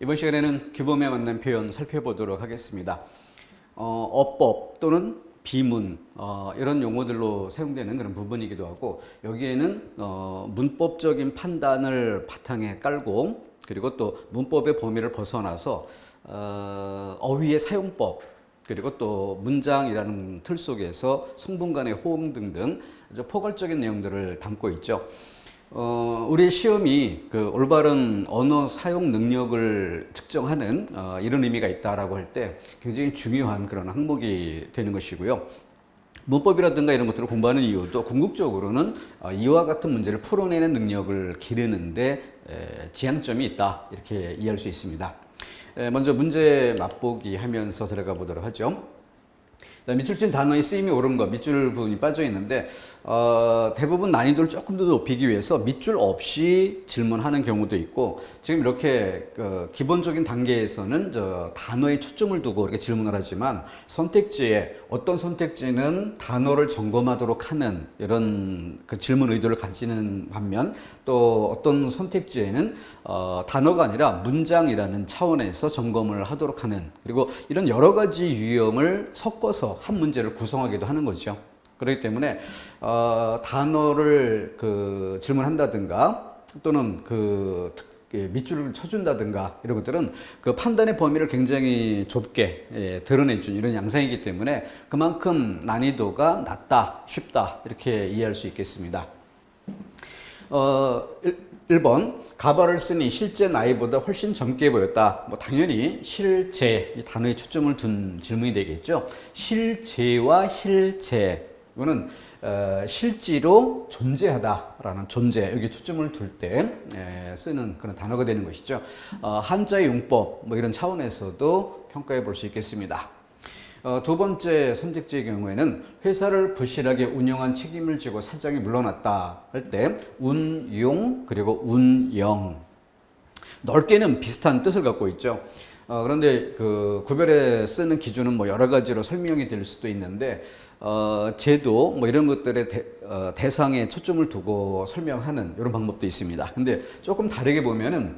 이번 시간에는 규범에 맞는 표현 살펴보도록 하겠습니다. 어법 또는 비문 이런 용어들로 사용되는 그런 부분이기도 하고, 여기에는 문법적인 판단을 바탕에 깔고, 그리고 또 문법의 범위를 벗어나서 어휘의 사용법, 그리고 또 문장이라는 틀 속에서 성분 간의 호응 등등 아주 포괄적인 내용들을 담고 있죠. 우리 시험이 그 올바른 언어 사용 능력을 측정하는 이런 의미가 있다라고 할 때 굉장히 중요한 그런 항목이 되는 것이고요. 문법이라든가 이런 것들을 공부하는 이유도 궁극적으로는 이와 같은 문제를 풀어내는 능력을 기르는데 지향점이 있다, 이렇게 이해할 수 있습니다. 먼저 문제 맛보기 하면서 들어가 보도록 하죠. 밑줄 친 단어의 쓰임이 옳은 것, 밑줄 부분이 빠져 있는데 대부분 난이도를 조금 더 높이기 위해서 밑줄 없이 질문하는 경우도 있고, 지금 이렇게 기본적인 단계에서는 단어에 초점을 두고 이렇게 질문을 하지만, 선택지에 어떤 선택지는 단어를 점검하도록 하는 이런 그 질문 의도를 가지는 반면, 또 어떤 선택지에는 단어가 아니라 문장이라는 차원에서 점검을 하도록 하는, 그리고 이런 여러 가지 유형을 섞어서 한 문제를 구성하기도 하는 거죠. 그렇기 때문에 단어를 질문한다든가 또는 밑줄을 쳐준다든가 이런 것들은 그 판단의 범위를 굉장히 좁게 드러내준 이런 양상이기 때문에 그만큼 난이도가 낮다, 쉽다, 이렇게 이해할 수 있겠습니다. 1번, 가발을 쓰니 실제 나이보다 훨씬 젊게 보였다. 당연히 실제, 이 단어에 초점을 둔 질문이 되겠죠. 실제와 실제, 이거는 실제로 존재하다라는 존재, 여기 초점을 둘 때 쓰는 그런 단어가 되는 것이죠. 한자의 용법, 이런 차원에서도 평가해 볼 수 있겠습니다. 두 번째 선택지의 경우에는 회사를 부실하게 운영한 책임을 지고 사장이 물러났다 할 때 운용 그리고 운영, 넓게는 비슷한 뜻을 갖고 있죠. 그런데 그 구별해 쓰는 기준은 여러 가지로 설명이 될 수도 있는데, 제도 이런 것들의 대상에 초점을 두고 설명하는 이런 방법도 있습니다. 근데 조금 다르게 보면은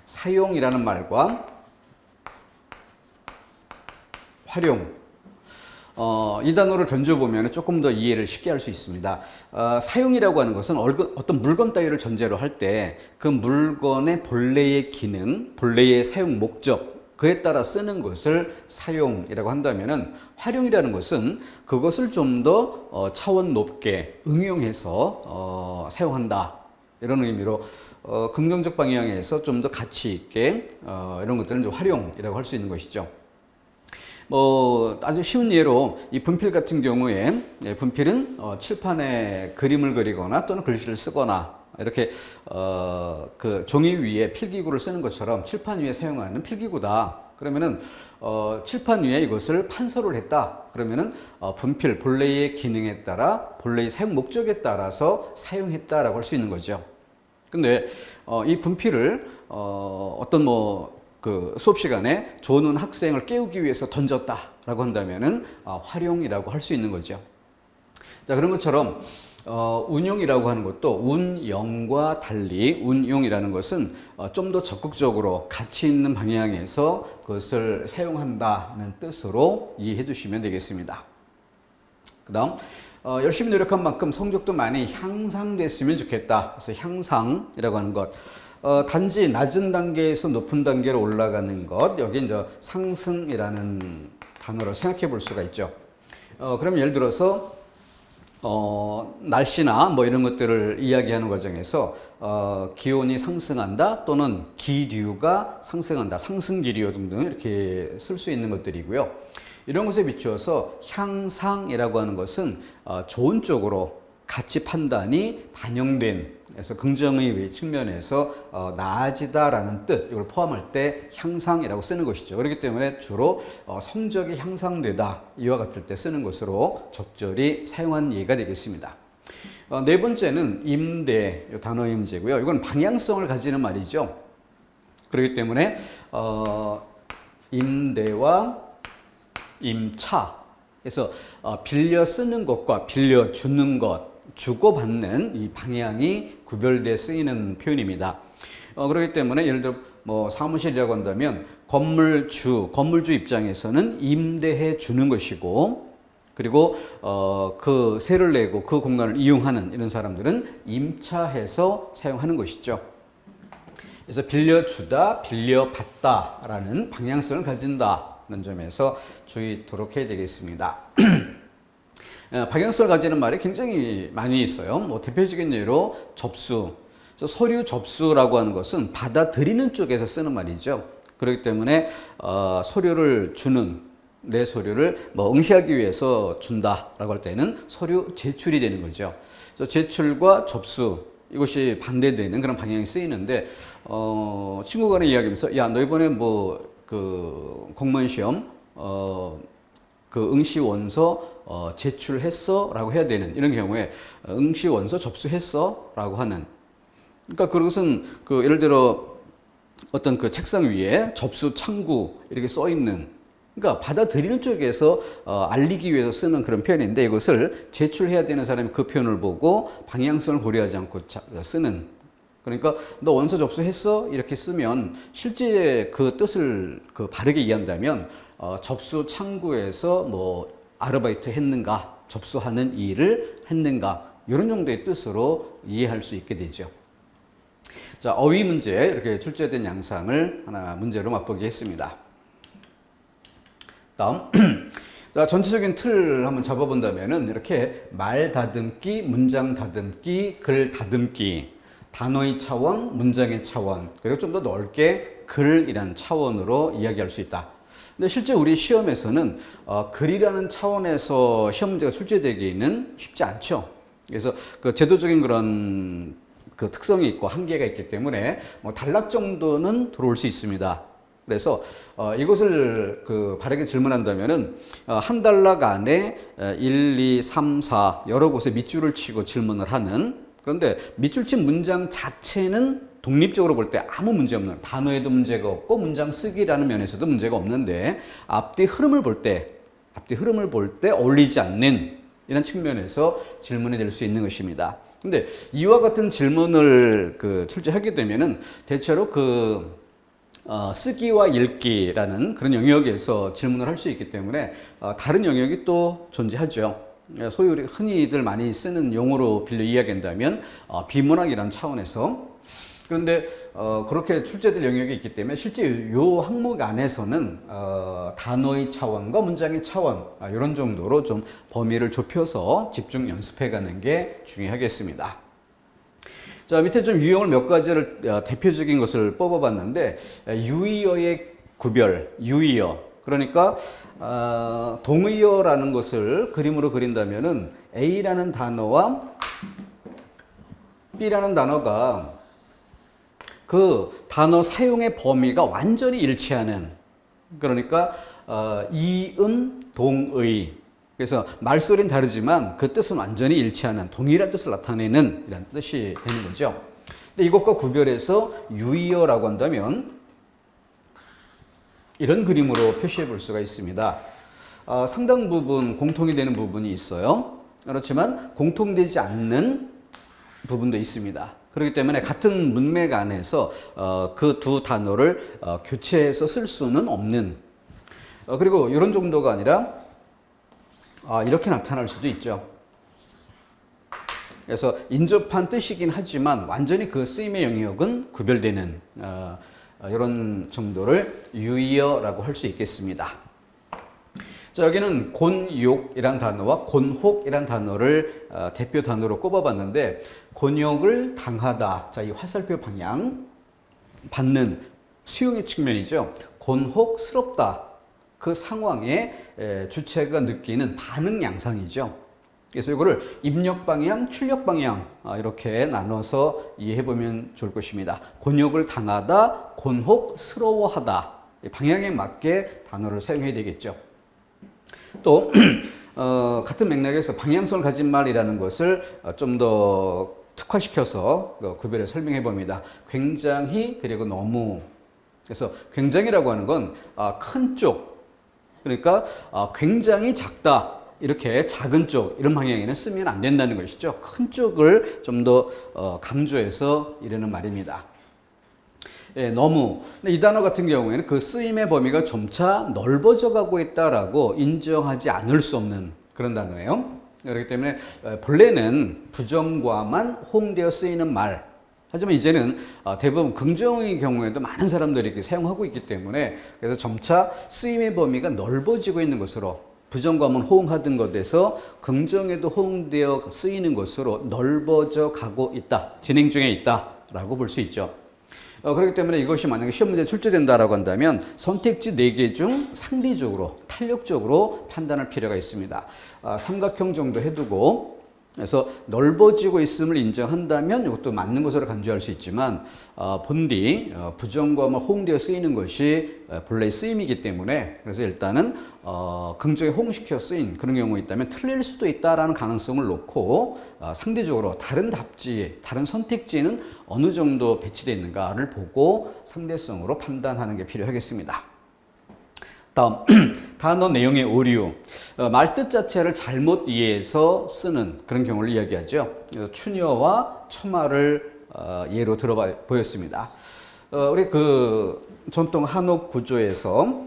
사용이라는 말과 활용, 이 단어를 견줘보면 조금 더 이해를 쉽게 할 수 있습니다. 사용이라고 하는 것은 어떤 물건 따위를 전제로 할 때 그 물건의 본래의 기능, 본래의 사용 목적, 그에 따라 쓰는 것을 사용이라고 한다면은, 활용이라는 것은 그것을 좀 더 차원 높게 응용해서 사용한다, 이런 의미로 긍정적 방향에서 좀 더 가치 있게 이런 것들은 이제 활용이라고 할 수 있는 것이죠. 아주 쉬운 예로 이 분필 같은 경우에, 분필은 칠판에 그림을 그리거나 또는 글씨를 쓰거나 이렇게 그 종이 위에 필기구를 쓰는 것처럼 칠판 위에 사용하는 필기구다. 그러면은 칠판 위에 이것을 판서를 했다. 그러면은 분필 본래의 기능에 따라, 본래의 사용 목적에 따라서 사용했다라고 할 수 있는 거죠. 근데 이 분필을 어떤 수업 시간에 조는 학생을 깨우기 위해서 던졌다라고 한다면은 활용이라고 할 수 있는 거죠. 자, 그런 것처럼 운용이라고 하는 것도 운영과 달리, 운용이라는 것은 좀 더 적극적으로 가치 있는 방향에서 그것을 사용한다는 뜻으로 이해해 주시면 되겠습니다. 그 다음, 열심히 노력한 만큼 성적도 많이 향상됐으면 좋겠다. 그래서 향상이라고 하는 것, 단지 낮은 단계에서 높은 단계로 올라가는 것, 여기 이제 상승이라는 단어로 생각해 볼 수가 있죠. 그럼 예를 들어서 날씨나 이런 것들을 이야기하는 과정에서 기온이 상승한다 또는 기류가 상승한다, 상승기류 등등 이렇게 쓸 수 있는 것들이고요. 이런 것에 비추어서 향상이라고 하는 것은 좋은 쪽으로 가치 판단이 반영된, 그래서 긍정의 측면에서 나아지다라는 뜻, 이걸 포함할 때 향상이라고 쓰는 것이죠. 그렇기 때문에 주로 성적이 향상되다, 이와 같을 때 쓰는 것으로 적절히 사용한 예가 되겠습니다. 네 번째는 임대, 이 단어의 문제고요. 이건 방향성을 가지는 말이죠. 그렇기 때문에 임대와 임차, 그래서 빌려 쓰는 것과 빌려 주는 것, 주고받는 이 방향이 구별돼 쓰이는 표현입니다. 그렇기 때문에 예를 들어 뭐 사무실이라고 한다면 건물주 입장에서는 임대해 주는 것이고, 그리고 그 세를 내고 그 공간을 이용하는 이런 사람들은 임차해서 사용하는 것이죠. 그래서 빌려주다, 빌려받다라는 방향성을 가진다는 점에서 주의토록 해야 되겠습니다. 방향성을 가지는 말이 굉장히 많이 있어요. 뭐 대표적인 예로 접수, 서류 접수라고 하는 것은 받아들이는 쪽에서 쓰는 말이죠. 그렇기 때문에 서류를 주는, 내 서류를 뭐 응시하기 위해서 준다라고 할 때는 서류 제출이 되는 거죠. 그래서 제출과 접수, 이것이 반대되는 그런 방향이 쓰이는데, 친구 간에 이야기하면서, 야, 너 이번에 뭐 그 공무원 시험 그 응시 원서 제출했어? 라고 해야 되는 이런 경우에 응시 원서 접수했어? 라고 하는, 그러니까 그것은 그 예를 들어 어떤 그 책상 위에 접수 창구 이렇게 써 있는, 그러니까 받아들이는 쪽에서 알리기 위해서 쓰는 그런 표현인데, 이것을 제출해야 되는 사람이 그 표현을 보고 방향성을 고려하지 않고 쓰는, 그러니까 너 원서 접수했어? 이렇게 쓰면 실제 그 뜻을 그 바르게 이해한다면 접수 창구에서 뭐 아르바이트 했는가, 접수하는 일을 했는가, 이런 정도의 뜻으로 이해할 수 있게 되죠. 자, 어휘 문제 이렇게 출제된 양상을 하나 문제로 맛보기 했습니다. 다음, 자, 전체적인 틀을 한번 잡아본다면은 이렇게 말 다듬기, 문장 다듬기, 글 다듬기, 단어의 차원, 문장의 차원, 그리고 좀 더 넓게 글이라는 차원으로 이야기할 수 있다. 근데 실제 우리 시험에서는 글이라는 차원에서 시험 문제가 출제되기는 쉽지 않죠. 그래서 그 제도적인 그런 그 특성이 있고 한계가 있기 때문에 뭐 단락 정도는 들어올 수 있습니다. 그래서 이것을 그 바르게 질문한다면은 한 단락 안에 1, 2, 3, 4 여러 곳에 밑줄을 치고 질문을 하는, 그런데 밑줄 친 문장 자체는 독립적으로 볼 때 아무 문제 없는, 단어에도 문제가 없고 문장 쓰기라는 면에서도 문제가 없는데 앞뒤 흐름을 볼 때 어울리지 않는 이런 측면에서 질문이 될 수 있는 것입니다. 근데 이와 같은 질문을 그 출제하게 되면은 대체로 그 쓰기와 읽기라는 그런 영역에서 질문을 할 수 있기 때문에 다른 영역이 또 존재하죠. 소위 우리 흔히들 많이 쓰는 용어로 빌려 이야기한다면 비문학이라는 차원에서, 그런데 그렇게 출제될 영역이 있기 때문에 실제 이 항목 안에서는 단어의 차원과 문장의 차원 이런 정도로 좀 범위를 좁혀서 집중 연습해가는 게 중요하겠습니다. 자, 밑에 좀 유형을 몇 가지를 대표적인 것을 뽑아봤는데, 유의어의 구별, 유의어, 그러니까 동의어라는 것을 그림으로 그린다면은 A라는 단어와 B라는 단어가 그 단어 사용의 범위가 완전히 일치하는, 그러니까 이은 동의, 그래서 말소리는 다르지만 그 뜻은 완전히 일치하는 동일한 뜻을 나타내는 이런 뜻이 되는 거죠. 근데 이것과 구별해서 유의어라고 한다면 이런 그림으로 표시해 볼 수가 있습니다. 상당 부분 공통이 되는 부분이 있어요. 그렇지만 공통되지 않는 부분도 있습니다. 그렇기 때문에 같은 문맥 안에서 그 두 단어를 교체해서 쓸 수는 없는, 그리고 이런 정도가 아니라 이렇게 나타날 수도 있죠. 그래서 인접한 뜻이긴 하지만 완전히 그 쓰임의 영역은 구별되는 이런 정도를 유의어라고 할 수 있겠습니다. 자, 여기는 곤욕이란 단어와 곤혹이란 단어를 대표 단어로 꼽아봤는데, 곤욕을 당하다, 자, 이 화살표 방향 받는 수용의 측면이죠. 곤혹스럽다, 그 상황에 주체가 느끼는 반응 양상이죠. 그래서 이거를 입력 방향, 출력 방향 이렇게 나눠서 이해해보면 좋을 것입니다. 곤욕을 당하다, 곤혹스러워하다, 방향에 맞게 단어를 사용해야 되겠죠. 또 같은 맥락에서 방향성을 가진 말이라는 것을 좀 더 특화시켜서 구별해 설명해 봅니다. 굉장히, 그리고 너무. 그래서 굉장히라고 하는 건 큰 쪽, 그러니까 굉장히 작다, 이렇게 작은 쪽 이런 방향에는 쓰면 안 된다는 것이죠. 큰 쪽을 좀 더 강조해서 이러는 말입니다. 예, 너무. 이 단어 같은 경우에는 그 쓰임의 범위가 점차 넓어져 가고 있다라고 인정하지 않을 수 없는 그런 단어예요. 그렇기 때문에 본래는 부정과만 호응되어 쓰이는 말. 하지만 이제는 대부분 긍정의 경우에도 많은 사람들이 이렇게 사용하고 있기 때문에 그래서 점차 쓰임의 범위가 넓어지고 있는 것으로 부정과만 호응하던 것에서 긍정에도 호응되어 쓰이는 것으로 넓어져 가고 있다. 진행 중에 있다라고 볼 수 있죠. 그렇기 때문에 이것이 만약에 시험 문제에 출제된다라고 한다면 선택지 4개 중 상대적으로, 탄력적으로 판단할 필요가 있습니다. 삼각형 정도 해두고 그래서 넓어지고 있음을 인정한다면 이것도 맞는 것으로 간주할 수 있지만 본디 부정과만 호응되어 쓰이는 것이 본래의 쓰임이기 때문에 그래서 일단은 긍정에 호응시켜 쓰인 그런 경우가 있다면 틀릴 수도 있다라는 가능성을 놓고 상대적으로 다른 답지, 다른 선택지는 어느 정도 배치되어 있는가를 보고 상대성으로 판단하는 게 필요하겠습니다. 다음, 단어 내용의 오류. 말뜻 자체를 잘못 이해해서 쓰는 그런 경우를 이야기하죠. 추녀와 처마를 예로 보였습니다. 우리 그 전통 한옥 구조에서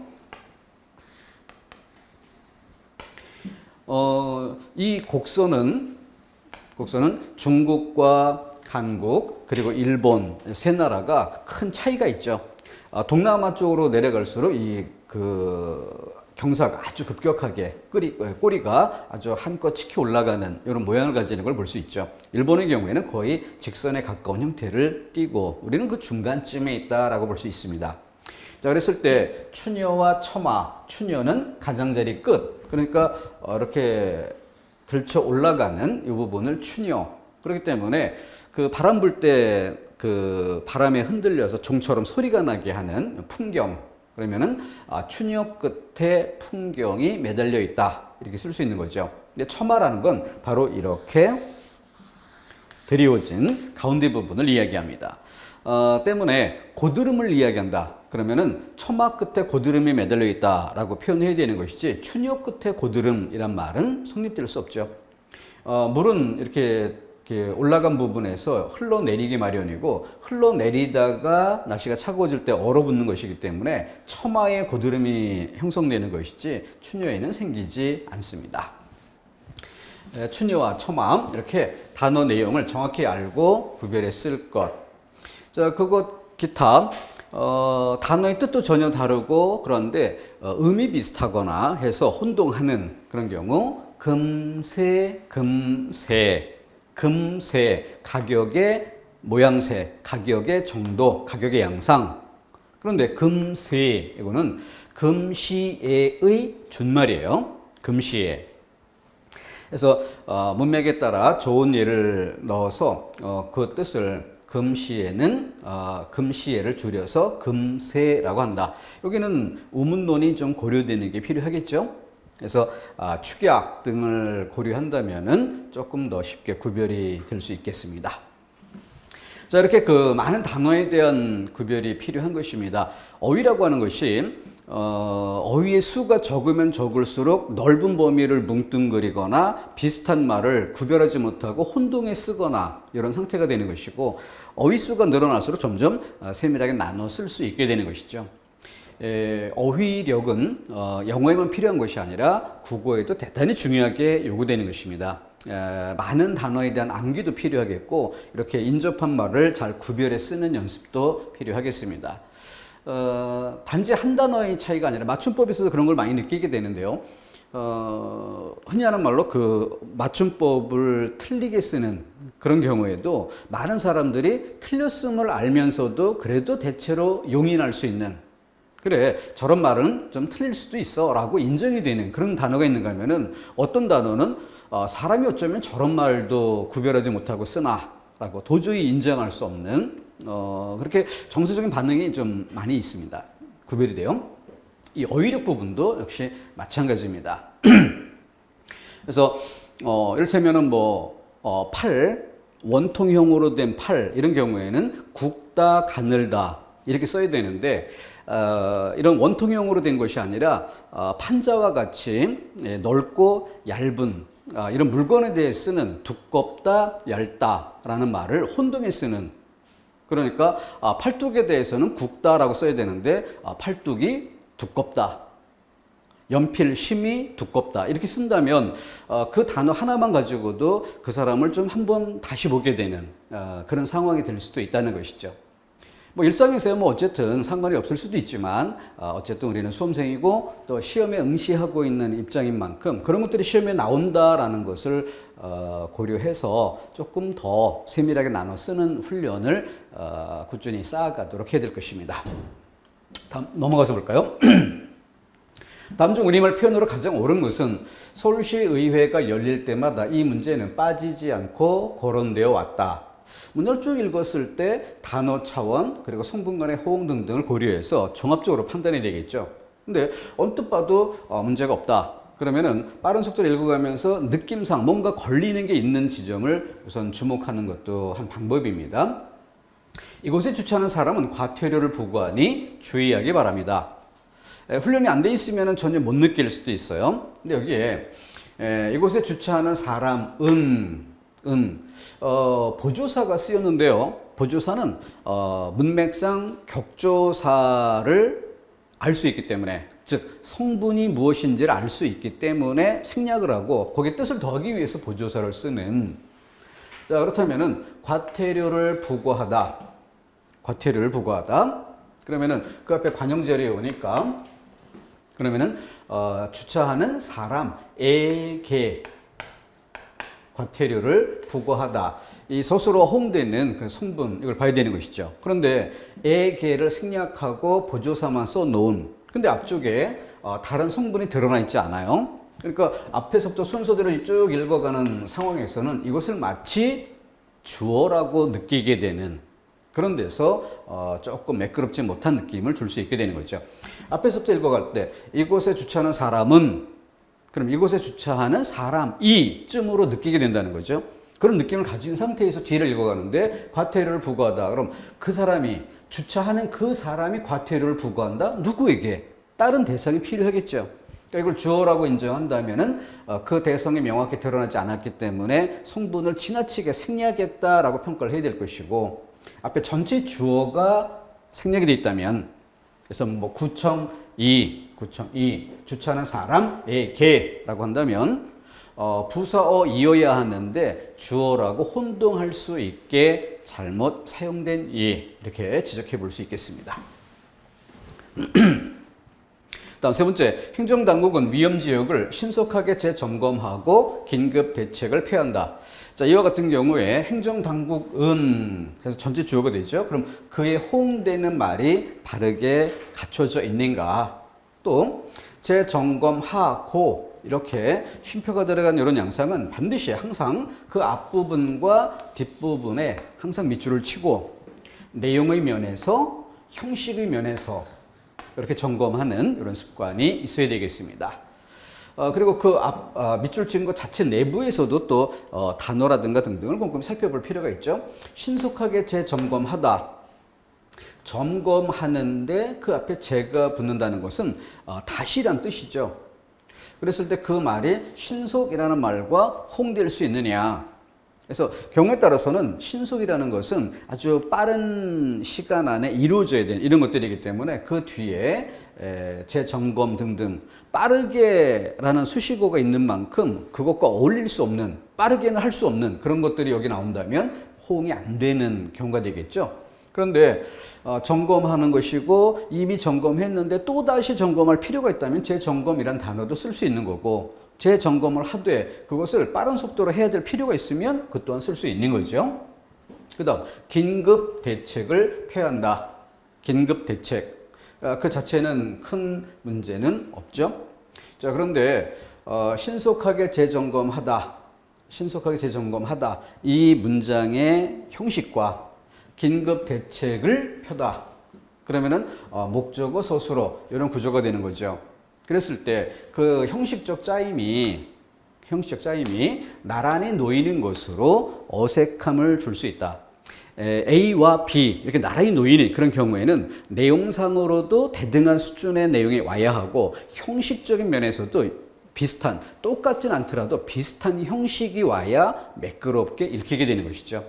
이 곡선은 중국과 한국 그리고 일본 세 나라가 큰 차이가 있죠. 동남아 쪽으로 내려갈수록 경사가 아주 급격하게 꼬리가 아주 한껏 치켜 올라가는 이런 모양을 가지는 걸 볼 수 있죠. 일본의 경우에는 거의 직선에 가까운 형태를 띠고 우리는 그 중간쯤에 있다라고 볼 수 있습니다. 자, 그랬을 때 추녀와 처마, 추녀는 가장자리 끝, 그러니까 이렇게 들쳐 올라가는 이 부분을 추녀. 그렇기 때문에 그 바람 불 때 그 바람에 흔들려서 종처럼 소리가 나게 하는 풍경. 그러면은 추녀 끝에 풍경이 매달려 있다 이렇게 쓸 수 있는 거죠. 근데 처마라는 건 바로 이렇게 드리워진 가운데 부분을 이야기합니다. 때문에 고드름을 이야기한다. 그러면은 처마 끝에 고드름이 매달려 있다라고 표현해야 되는 것이지 추녀 끝에 고드름이란 말은 성립될 수 없죠. 물은 이렇게 올라간 부분에서 흘러내리기 마련이고 흘러내리다가 날씨가 차가워질 때 얼어붙는 것이기 때문에 처마에 고드름이 형성되는 것이지 추녀에는 생기지 않습니다. 추녀와 처마 이렇게 단어 내용을 정확히 알고 구별해 쓸 것. 자, 그것 기타 단어의 뜻도 전혀 다르고 그런데 음이 비슷하거나 해서 혼동하는 그런 경우 금세 가격의 모양새, 가격의 정도, 가격의 양상. 그런데 금세 이거는 금시에의 준말이에요. 금시에. 그래서 문맥에 따라 좋은 예를 넣어서 그 뜻을 금시에는 금시에를 줄여서 금세라고 한다. 여기는 우문론이 좀 고려되는 게 필요하겠죠. 그래서 축약 등을 고려한다면은 조금 더 쉽게 구별이 될 수 있겠습니다. 자, 이렇게 그 많은 단어에 대한 구별이 필요한 것입니다. 어휘라고 하는 것이 어휘의 수가 적으면 적을수록 넓은 범위를 뭉뚱그리거나 비슷한 말을 구별하지 못하고 혼동해 쓰거나 이런 상태가 되는 것이고 어휘 수가 늘어날수록 점점 세밀하게 나눠 쓸 수 있게 되는 것이죠. 어휘력은 영어에만 필요한 것이 아니라 국어에도 대단히 중요하게 요구되는 것입니다. 많은 단어에 대한 암기도 필요하겠고 이렇게 인접한 말을 잘 구별해 쓰는 연습도 필요하겠습니다. 단지 한 단어의 차이가 아니라 맞춤법에서도 그런 걸 많이 느끼게 되는데요. 흔히 하는 말로 그 맞춤법을 틀리게 쓰는 그런 경우에도 많은 사람들이 틀렸음을 알면서도 그래도 대체로 용인할 수 있는 그래 저런 말은 좀 틀릴 수도 있어 라고 인정이 되는 그런 단어가 있는가 하면은 어떤 단어는 사람이 어쩌면 저런 말도 구별하지 못하고 쓰나 라고 도저히 인정할 수 없는 그렇게 정서적인 반응이 좀 많이 있습니다. 구별이 돼요. 이 어휘력 부분도 역시 마찬가지입니다. 그래서 이를테면은 팔 원통형으로 된 팔 이런 경우에는 굽다 가늘다 이렇게 써야 되는데 이런 원통형으로 된 것이 아니라 판자와 같이 넓고 얇은 이런 물건에 대해 쓰는 두껍다, 얇다라는 말을 혼동해 쓰는, 그러니까 팔뚝에 대해서는 굵다라고 써야 되는데 팔뚝이 두껍다, 연필 심이 두껍다 이렇게 쓴다면 그 단어 하나만 가지고도 그 사람을 좀 한번 다시 보게 되는 그런 상황이 될 수도 있다는 것이죠. 뭐 일상에서야 뭐 어쨌든 상관이 없을 수도 있지만 어쨌든 우리는 수험생이고 또 시험에 응시하고 있는 입장인 만큼 그런 것들이 시험에 나온다라는 것을 고려해서 조금 더 세밀하게 나눠 쓰는 훈련을 꾸준히 쌓아가도록 해야 될 것입니다. 다음 넘어가서 볼까요? 다음 중 우리말 표현으로 가장 옳은 것은 서울시의회가 열릴 때마다 이 문제는 빠지지 않고 거론되어 왔다. 문장을 쭉 읽었을 때 단어 차원 그리고 성분 간의 호응 등등을 고려해서 종합적으로 판단이 되겠죠. 근데 언뜻 봐도 문제가 없다. 그러면은 빠른 속도로 읽어가면서 느낌상 뭔가 걸리는 게 있는 지점을 우선 주목하는 것도 한 방법입니다. 이곳에 주차하는 사람은 과태료를 부과하니 주의하기 바랍니다. 훈련이 안 돼 있으면 전혀 못 느낄 수도 있어요. 근데 여기에 이곳에 주차하는 사람은 보조사가 쓰였는데요. 보조사는 문맥상 격조사를 알 수 있기 때문에, 즉 성분이 무엇인지를 알 수 있기 때문에 생략을 하고 거기에 뜻을 더하기 위해서 보조사를 쓰는. 자, 그렇다면은 과태료를 부과하다. 과태료를 부과하다. 그러면은 그 앞에 관형절이 오니까 그러면은 주차하는 사람에게 과태료를 부과하다. 이 서술어와 호응되는 그 성분 이걸 봐야 되는 것이죠. 그런데 에게를 생략하고 보조사만 써놓은. 근데 앞쪽에 다른 성분이 드러나 있지 않아요. 그러니까 앞에서부터 순서대로 쭉 읽어가는 상황에서는 이것을 마치 주어라고 느끼게 되는 그런 데서 조금 매끄럽지 못한 느낌을 줄 수 있게 되는 거죠. 앞에서부터 읽어갈 때 이곳에 주차하는 사람은, 그럼 이곳에 주차하는 사람이 쯤으로 느끼게 된다는 거죠. 그런 느낌을 가진 상태에서 뒤를 읽어가는데 과태료를 부과하다. 그럼 그 사람이, 주차하는 그 사람이 과태료를 부과한다? 누구에게? 다른 대상이 필요하겠죠. 그러니까 이걸 주어라고 인정한다면은 그 대상이 명확히 드러나지 않았기 때문에 성분을 지나치게 생략했다라고 평가를 해야 될 것이고, 앞에 전체 주어가 생략이 되어 있다면, 그래서 뭐 구청이 주차하는 사람에게라고 한다면 부사어 이어야 하는데 주어라고 혼동할 수 있게 잘못 사용된 이, 이렇게 지적해 볼 수 있겠습니다. 다음 세 번째, 행정당국은 위험지역을 신속하게 재점검하고 긴급 대책을 폐한다. 자, 이와 같은 경우에 행정당국은 그래서 전체 주어가 되죠. 그럼 그에 호응되는 말이 바르게 갖춰져 있는가? 또 재점검하고 이렇게 쉼표가 들어간 이런 양상은 반드시 항상 그 앞부분과 뒷부분에 항상 밑줄을 치고 내용의 면에서 형식의 면에서 이렇게 점검하는 이런 습관이 있어야 되겠습니다. 그리고 그 밑줄 찍은 것 자체 내부에서도 또 단어라든가 등등을 꼼꼼히 살펴볼 필요가 있죠. 신속하게 재점검하다. 점검하는데 그 앞에 재가 붙는다는 것은 다시란 뜻이죠. 그랬을 때 그 말이 신속이라는 말과 호응될 수 있느냐. 그래서 경우에 따라서는 신속이라는 것은 아주 빠른 시간 안에 이루어져야 되는 이런 것들이기 때문에 그 뒤에 재점검 등등 빠르게라는 수식어가 있는 만큼 그것과 어울릴 수 없는, 빠르게는 할 수 없는 그런 것들이 여기 나온다면 호응이 안 되는 경우가 되겠죠. 그런데 점검하는 것이고 이미 점검했는데 또다시 점검할 필요가 있다면 재점검이란 단어도 쓸 수 있는 거고, 재점검을 하되 그것을 빠른 속도로 해야 될 필요가 있으면 그 또한 쓸 수 있는 거죠. 그 다음 긴급 대책을 폐한다. 긴급 대책. 그 자체는 큰 문제는 없죠. 자, 그런데 신속하게 재점검하다. 신속하게 재점검하다. 이 문장의 형식과 긴급 대책을 펴다. 그러면은 목적어 서술어 이런 구조가 되는 거죠. 그랬을 때 그 형식적 짜임이 나란히 놓이는 것으로 어색함을 줄 수 있다. A와 B 이렇게 나란히 놓이는 그런 경우에는 내용상으로도 대등한 수준의 내용이 와야 하고 형식적인 면에서도 비슷한, 똑같진 않더라도 비슷한 형식이 와야 매끄럽게 읽히게 되는 것이죠.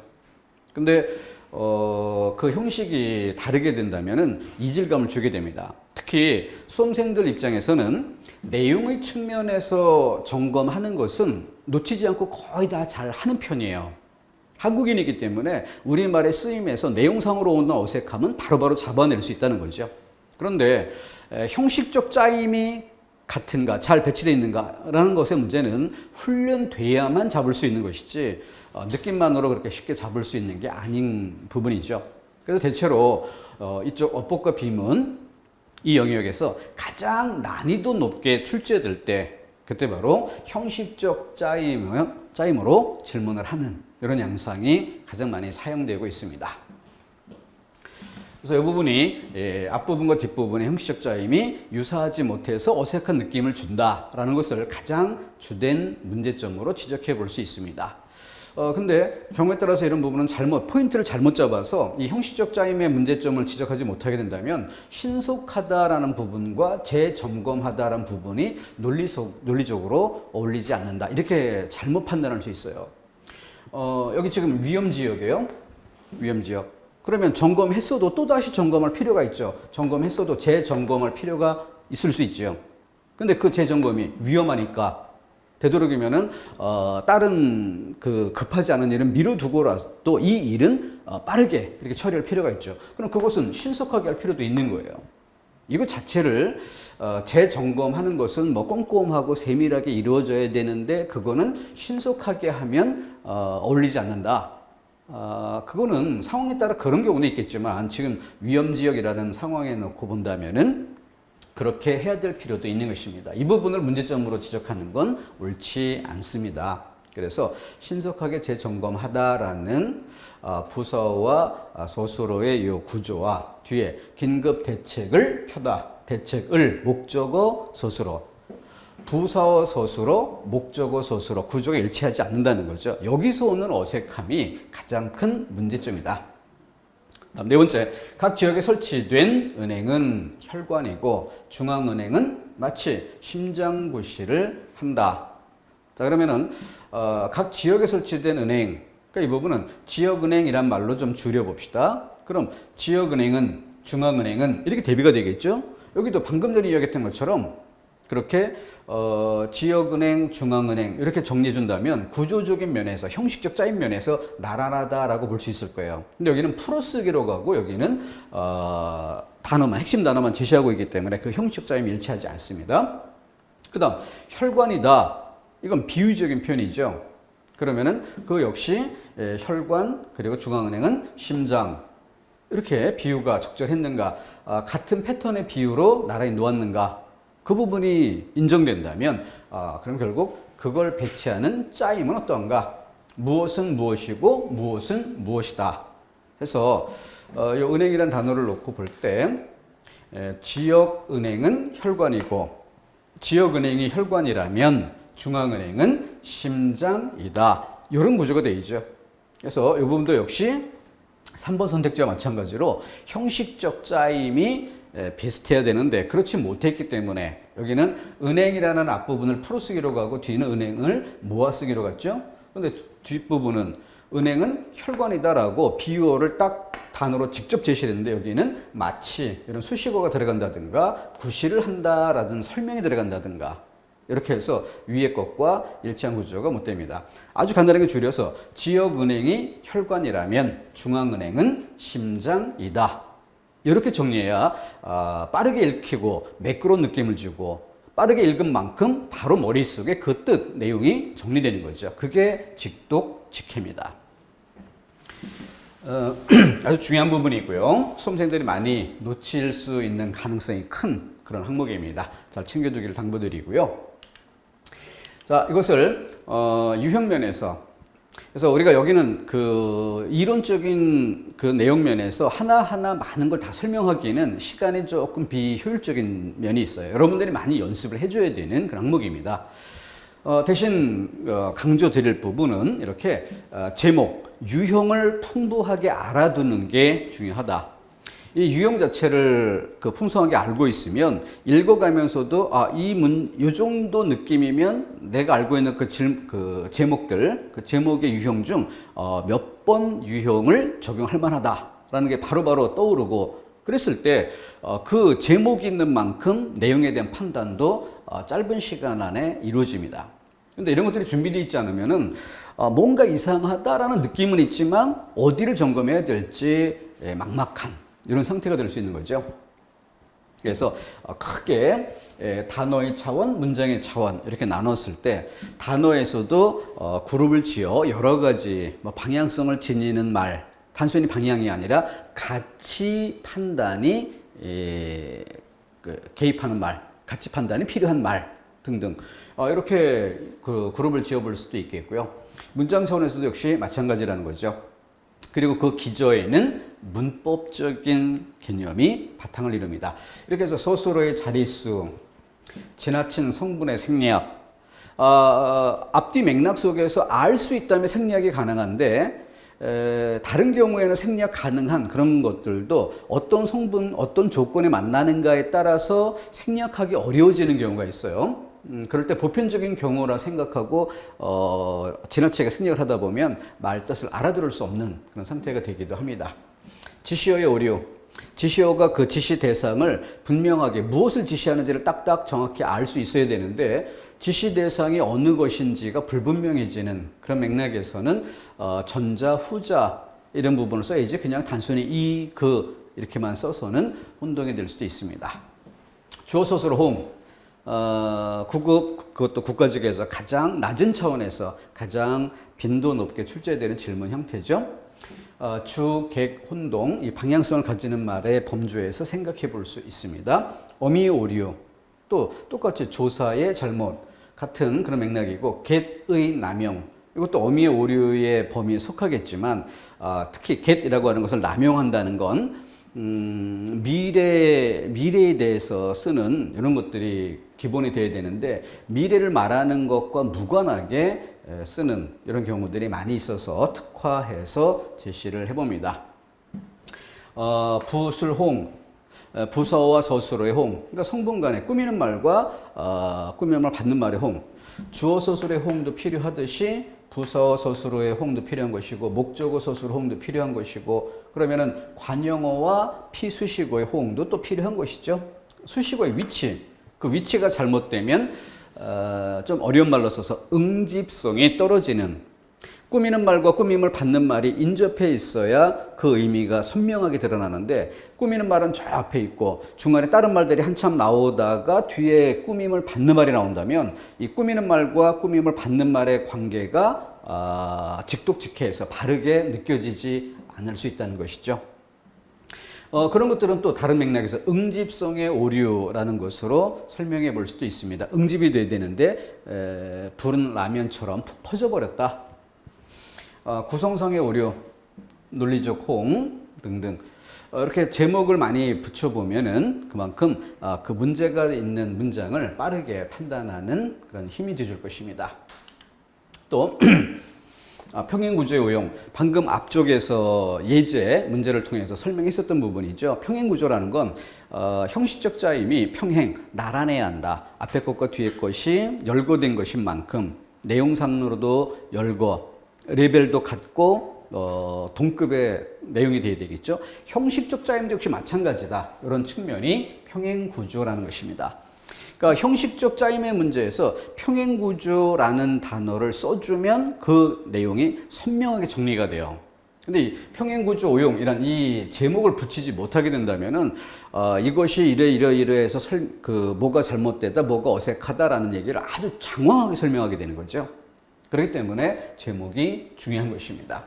근데 그 형식이 다르게 된다면은 이질감을 주게 됩니다. 특히 수험생들 입장에서는 내용의 측면에서 점검하는 것은 놓치지 않고 거의 다 잘 하는 편이에요. 한국인이기 때문에 우리말의 쓰임에서 내용상으로 오는 어색함은 바로바로 잡아낼 수 있다는 거죠. 그런데 형식적 짜임이 같은가, 잘 배치되어 있는가라는 것의 문제는 훈련돼야만 잡을 수 있는 것이지 느낌만으로 그렇게 쉽게 잡을 수 있는 게 아닌 부분이죠. 그래서 대체로 이쪽 어법과 비문 이 영역에서 가장 난이도 높게 출제될 때 그때 바로 형식적 짜임으로 질문을 하는 이런 양상이 가장 많이 사용되고 있습니다. 그래서 이 부분이 앞부분과 뒷부분의 형식적 짜임이 유사하지 못해서 어색한 느낌을 준다라는 것을 가장 주된 문제점으로 지적해 볼 수 있습니다. 근데 경우에 따라서 이런 부분은 포인트를 잘못 잡아서 이 형식적 짜임의 문제점을 지적하지 못하게 된다면 신속하다라는 부분과 재점검하다라는 부분이 논리적으로 어울리지 않는다. 이렇게 잘못 판단할 수 있어요. 여기 지금 위험지역이에요. 위험지역. 그러면 점검했어도 또다시 점검할 필요가 있죠. 점검했어도 재점검할 필요가 있을 수 있죠. 근데 그 재점검이 위험하니까 되도록이면은 다른 급하지 않은 일은 미뤄두고라도 이 일은 빠르게 이렇게 처리할 필요가 있죠. 그럼 그것은 신속하게 할 필요도 있는 거예요. 이거 자체를 재점검하는 것은 뭐 꼼꼼하고 세밀하게 이루어져야 되는데 그거는 신속하게 하면 어울리지 않는다. 그거는 상황에 따라 그런 경우도 있겠지만 지금 위험지역이라는 상황에 놓고 본다면은 그렇게 해야 될 필요도 있는 것입니다. 이 부분을 문제점으로 지적하는 건 옳지 않습니다. 그래서 신속하게 재점검하다라는 부서와 소수로의 이 구조와 뒤에 긴급 대책을 펴다, 대책을 목적어 소수로, 부사어 소수로, 목적어 소수로 구조가 일치하지 않는다는 거죠. 여기서 오는 어색함이 가장 큰 문제점이다. 다음 네 번째, 각 지역에 설치된 은행은 혈관이고 중앙은행은 마치 심장구시를 한다. 자, 그러면은 각 지역에 설치된 은행, 그러니까 이 부분은 지역은행이란 말로 좀 줄여봅시다. 그럼 지역은행은, 중앙은행은 이렇게 대비가 되겠죠. 여기도 방금 전에 이야기했던 것처럼 그렇게 지역은행, 중앙은행 이렇게 정리해 준다면 구조적인 면에서 형식적 짜임 면에서 나란하다라고 볼 수 있을 거예요. 근데 여기는 풀어쓰기로 가고 여기는 단어만 핵심 단어만 제시하고 있기 때문에 그 형식적 짜임이 일치하지 않습니다. 그다음 혈관이다. 이건 비유적인 표현이죠. 그러면은 그 역시 혈관 그리고 중앙은행은 심장 이렇게 비유가 적절했는가? 같은 패턴의 비유로 나란히 놓았는가? 그 부분이 인정된다면 그럼 결국 그걸 배치하는 짜임은 어떠한가? 무엇은 무엇이고 무엇은 무엇이다. 해서 이 은행이라는 단어를 놓고 볼 때 지역은행은 혈관이고 지역은행이 혈관이라면 중앙은행은 심장이다. 이런 구조가 되죠. 그래서 이 부분도 역시 3번 선택지와 마찬가지로 형식적 짜임이 비슷해야 되는데 그렇지 못했기 때문에 여기는 은행이라는 앞부분을 풀어쓰기로 가고 뒤는 은행을 모아쓰기로 갔죠. 근데 뒷부분은 은행은 혈관이다라고 비유어를 딱 단어로 직접 제시를 했는데 여기는 마치 이런 수식어가 들어간다든가 구시를 한다라는 설명이 들어간다든가 이렇게 해서 위의 것과 일치한 구조가 못 됩니다. 아주 간단하게 줄여서 지역은행이 혈관이라면 중앙은행은 심장이다. 이렇게 정리해야 빠르게 읽히고 매끄러운 느낌을 주고 빠르게 읽은 만큼 바로 머릿속에 그 뜻, 내용이 정리되는 거죠. 그게 직독직해입니다. 아주 중요한 부분이고요. 수험생들이 많이 놓칠 수 있는 가능성이 큰 그런 항목입니다. 잘 챙겨주기를 당부드리고요. 자, 이것을 유형면에서 그래서 우리가 여기는 그 이론적인 그 내용 면에서 하나하나 많은 걸 다 설명하기에는 시간이 조금 비효율적인 면이 있어요. 여러분들이 많이 연습을 해줘야 되는 그런 항목입니다. 대신 강조드릴 부분은 이렇게 제목, 유형을 풍부하게 알아두는 게 중요하다. 이 유형 자체를 풍성하게 알고 있으면 읽어가면서도 이 정도 느낌이면 내가 알고 있는 그 제목들, 그 제목의 유형 중 몇 번 유형을 적용할 만하다라는 게 바로바로 떠오르고, 그랬을 때 그 제목이 있는 만큼 내용에 대한 판단도 짧은 시간 안에 이루어집니다. 근데 이런 것들이 준비되어 있지 않으면은 뭔가 이상하다라는 느낌은 있지만 어디를 점검해야 될지 막막한 이런 상태가 될 수 있는 거죠. 그래서 크게 단어의 차원, 문장의 차원 이렇게 나눴을 때 단어에서도 그룹을 지어 여러 가지 방향성을 지니는 말, 단순히 방향이 아니라 가치 판단이 개입하는 말, 가치 판단이 필요한 말 등등 이렇게 그룹을 지어볼 수도 있겠고요. 문장 차원에서도 역시 마찬가지라는 거죠. 그리고 그 기저에는 문법적인 개념이 바탕을 이룹니다. 이렇게 해서 서술어의 자릿수, 지나친 성분의 생략, 앞뒤 맥락 속에서 알 수 있다면 생략이 가능한데 다른 경우에는 생략 가능한 그런 것들도 어떤 성분, 어떤 조건에 만나는가에 따라서 생략하기 어려워지는 경우가 있어요. 그럴 때 보편적인 경우라 생각하고 지나치게 생략을 하다 보면 말 뜻을 알아들을 수 없는 그런 상태가 되기도 합니다. 지시어의 오류, 지시어가 그 지시 대상을 분명하게 무엇을 지시하는지를 딱딱 정확히 알 수 있어야 되는데 지시 대상이 어느 것인지가 불분명해지는 그런 맥락에서는 전자, 후자 이런 부분을 써야지 그냥 단순히 이, 그 이렇게만 써서는 혼동이 될 수도 있습니다. 주어, 서술, 홍, 구급, 그것도 국가직에서 가장 낮은 차원에서 가장 빈도 높게 출제되는 질문 형태죠. 주, 객, 혼동, 이 방향성을 가지는 말의 범주에서 생각해 볼 수 있습니다. 어미, 오류, 또 똑같이 조사의 잘못 같은 그런 맥락이고, get의 남용, 이것도 어미의 오류의 범위에 속하겠지만 특히 get이라고 하는 것을 남용한다는 건 미래에 대해서 쓰는 이런 것들이 기본이 돼야 되는데 미래를 말하는 것과 무관하게 쓰는 이런 경우들이 많이 있어서 특화해서 제시를 해봅니다. 부술홍, 부서와 서술어의 홍, 그러니까 성분 간에 꾸미는 말과 꾸미는 말 받는 말의 홍, 주어 서술의 홍도 필요하듯이 부서 서술어의 홍도 필요한 것이고 목적어 서술어 홍도 필요한 것이고 그러면은 관용어와 피수식어의 홍도 또 필요한 것이죠. 수식어의 위치, 그 위치가 잘못되면 좀 어려운 말로 써서 응집성이 떨어지는, 꾸미는 말과 꾸밈을 받는 말이 인접해 있어야 그 의미가 선명하게 드러나는데 꾸미는 말은 저 앞에 있고 중간에 다른 말들이 한참 나오다가 뒤에 꾸밈을 받는 말이 나온다면 이 꾸미는 말과 꾸밈을 받는 말의 관계가 직독직해해서 바르게 느껴지지 않을 수 있다는 것이죠. 그런 것들은 또 다른 맥락에서 응집성의 오류라는 것으로 설명해 볼 수도 있습니다. 응집이 돼야 되는데 불은 라면처럼 푹 퍼져버렸다. 구성상의 오류, 논리적 호응 등등 이렇게 제목을 많이 붙여보면은 그만큼 그 문제가 있는 문장을 빠르게 판단하는 그런 힘이 되줄 것입니다. 또 평행구조의 오용, 방금 앞쪽에서 예제 문제를 통해서 설명했었던 부분이죠. 평행구조라는 건 형식적 짜임이 평행, 나란해야 한다. 앞에 것과 뒤에 것이 열거된 것인 만큼 내용상으로도 열거, 레벨도 같고 동급의 내용이 되어야 되겠죠. 형식적 짜임도 역시 마찬가지다. 이런 측면이 평행구조라는 것입니다. 그러니까 형식적 짜임의 문제에서 평행구조라는 단어를 써주면 그 내용이 선명하게 정리가 돼요. 근데 이 평행구조 오용이란 이 제목을 붙이지 못하게 된다면은 이것이 이러이러해서 뭐가 잘못되다, 뭐가 어색하다라는 얘기를 아주 장황하게 설명하게 되는 거죠. 그렇기 때문에 제목이 중요한 것입니다.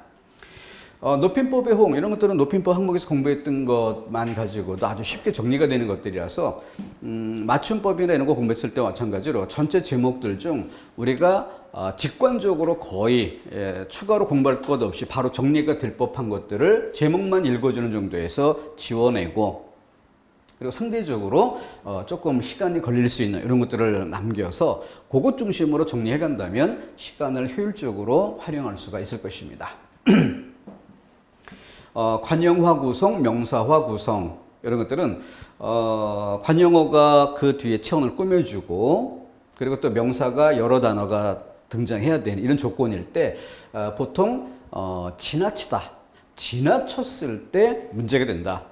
높임법의 호응, 이런 것들은 높임법 항목에서 공부했던 것만 가지고도 아주 쉽게 정리가 되는 것들이라서 맞춤법이나 이런 거 공부했을 때 마찬가지로 전체 제목들 중 우리가 직관적으로 거의 추가로 공부할 것 없이 바로 정리가 될 법한 것들을 제목만 읽어주는 정도에서 지워내고, 그리고 상대적으로 조금 시간이 걸릴 수 있는 이런 것들을 남겨서 그것 중심으로 정리해 간다면 시간을 효율적으로 활용할 수가 있을 것입니다. 관용화 구성, 명사화 구성 이런 것들은 관용어가 그 뒤에 체온을 꾸며주고 그리고 또 명사가 여러 단어가 등장해야 되는 이런 조건일 때 보통 지나치다, 지나쳤을 때 문제가 된다.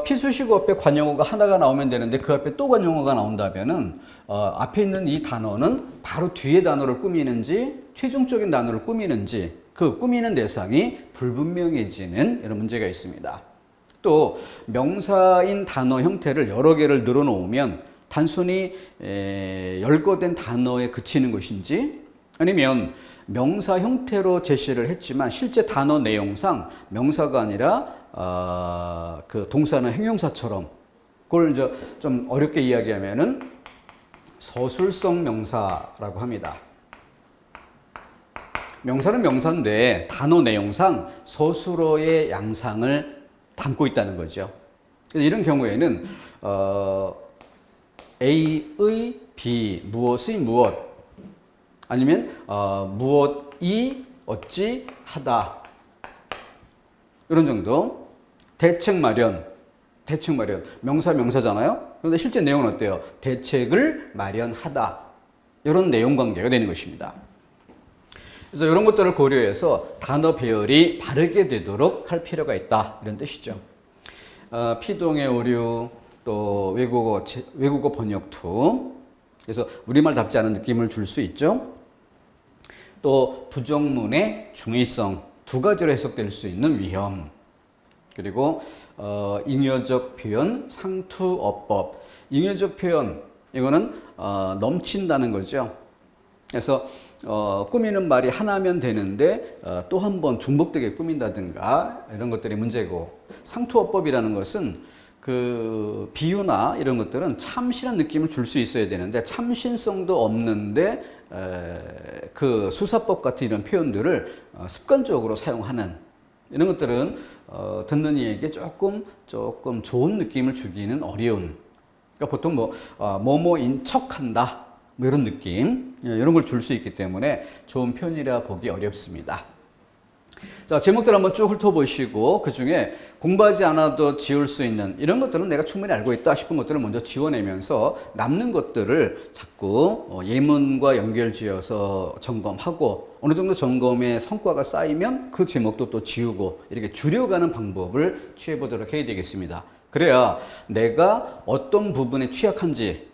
피수식어 앞에 관용어가 하나가 나오면 되는데 그 앞에 또 관용어가 나온다면은 앞에 있는 이 단어는 바로 뒤에 단어를 꾸미는지 최종적인 단어를 꾸미는지 그 꾸미는 대상이 불분명해지는 이런 문제가 있습니다. 또 명사인 단어 형태를 여러 개를 늘어놓으면 단순히 열거된 단어에 그치는 것인지 아니면 명사 형태로 제시를 했지만 실제 단어 내용상 명사가 아니라 그 동사나 형용사처럼 그걸 이제 좀 어렵게 이야기하면은 서술성 명사라고 합니다. 명사는 명사인데 단어 내용상 서술어의 양상을 담고 있다는 거죠. 이런 경우에는 A의 B, 무엇의 무엇 아니면 무엇이 어찌 하다 이런 정도. 대책 마련, 대책 마련. 명사 명사잖아요. 그런데 실제 내용은 어때요? 대책을 마련하다. 이런 내용 관계가 되는 것입니다. 그래서 이런 것들을 고려해서 단어 배열이 바르게 되도록 할 필요가 있다. 이런 뜻이죠. 피동의 오류, 또 외국어 번역 투. 그래서 우리말답지 않은 느낌을 줄 수 있죠. 또 부정문의 중의성. 두 가지로 해석될 수 있는 위험. 그리고 잉여적 표현, 상투어법. 잉여적 표현, 이거는 넘친다는 거죠. 그래서 꾸미는 말이 하나면 되는데 또 한 번 중복되게 꾸민다든가 이런 것들이 문제고, 상투어법이라는 것은 그 비유나 이런 것들은 참신한 느낌을 줄 수 있어야 되는데 참신성도 없는데 그 수사법 같은 이런 표현들을 습관적으로 사용하는 이런 것들은 듣는 이에게 조금 좋은 느낌을 주기는 어려운. 그러니까 보통 뭐뭐인 척한다 뭐 이런 느낌 이런 걸 줄 수 있기 때문에 좋은 표현이라 보기 어렵습니다. 자, 제목들 한번 쭉 훑어보시고 그 중에 공부하지 않아도 지울 수 있는 이런 것들은 내가 충분히 알고 있다 싶은 것들을 먼저 지워내면서 남는 것들을 자꾸 예문과 연결지어서 점검하고 어느 정도 점검의 성과가 쌓이면 그 제목도 또 지우고 이렇게 줄여가는 방법을 취해보도록 해야 되겠습니다. 그래야 내가 어떤 부분에 취약한지